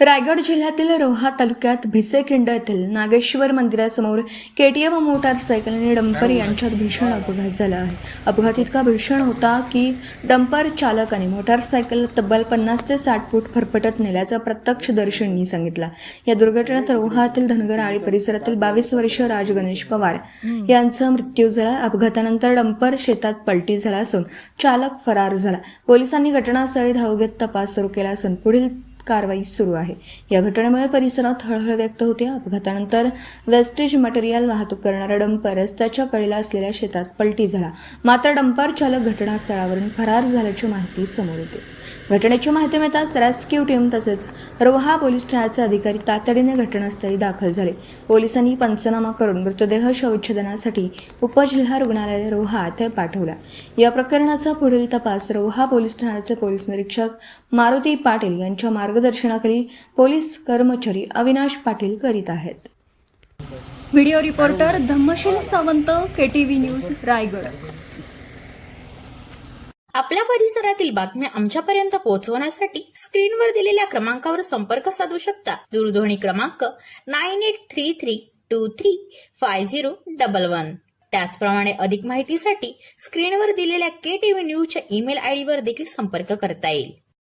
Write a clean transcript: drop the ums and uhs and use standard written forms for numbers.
रायगड जिल्ह्यातील रोहा तालुक्यात भिसेखिंड येथील नागेश्वर मंदिरासमोर केटीएम मोटारसायकल आणि डंपर यांच्यात भीषण अपघात झाला आहे. अपघात इतका भीषण होता की डंपर चालकाने मोटारसायकल तब्बल 50 ते 60 फूट फरफटत नेल्याचं प्रत्यक्षदर्शींनी सांगितलं. या दुर्घटनेत रोहातील धनगर आळी परिसरातील 22 वर्षीय राज गणेश पवार यांचा मृत्यू झाला. अपघातानंतर डंपर शेतात पलटी झाला असून चालक फरार झाला. पोलिसांनी घटनास्थळी धाव घेत तपास सुरू केला असून पुढील कारवाई सुरू आहे. या घटनेमुळे परिसरात हळहळ व्यक्त होते. अपघातानंतर वेस्टेज मटेरियल वाहतूक करणारा डंपर रस्त्याच्या कडेला असलेल्या शेतात पलटी झाला. मात्र डंपर चालक घटनास्थळावरून फरार झाल्याची माहिती समोर येते. घटनेची माहिती मिळताच रेस्क्यू टीम तसेच रोहा पोलीस ठाण्याचे अधिकारी तातडीने घटनास्थळी दाखल झाले. पोलिसांनी पंचनामा करून मृतदेह शवविच्छेदनासाठी उपजिल्हा रुग्णालय रोहा येथे पाठवला. या प्रकरणाचा पुढील तपास रोहा पोलीस ठाण्याचे पोलीस निरीक्षक मारुती पाटील यांच्या मार्गदर्शनाखाली पोलीस कर्मचारी अविनाश पाटील करीत आहेत. Video reporter Dhammasheel Sawant, KTV news, Raigad. आपल्या परिसरातील बातम्या आमच्यापर्यंत पोहोचवण्यासाठी स्क्रीनवर दिलेल्या क्रमांकावर संपर्क साधू शकता. दूरध्वनी क्रमांक 9833235011. त्याचप्रमाणे अधिक माहितीसाठी स्क्रीनवर दिलेल्या KTV न्यूजच्या ईमेल आयडीवर देखील संपर्क करता येईल.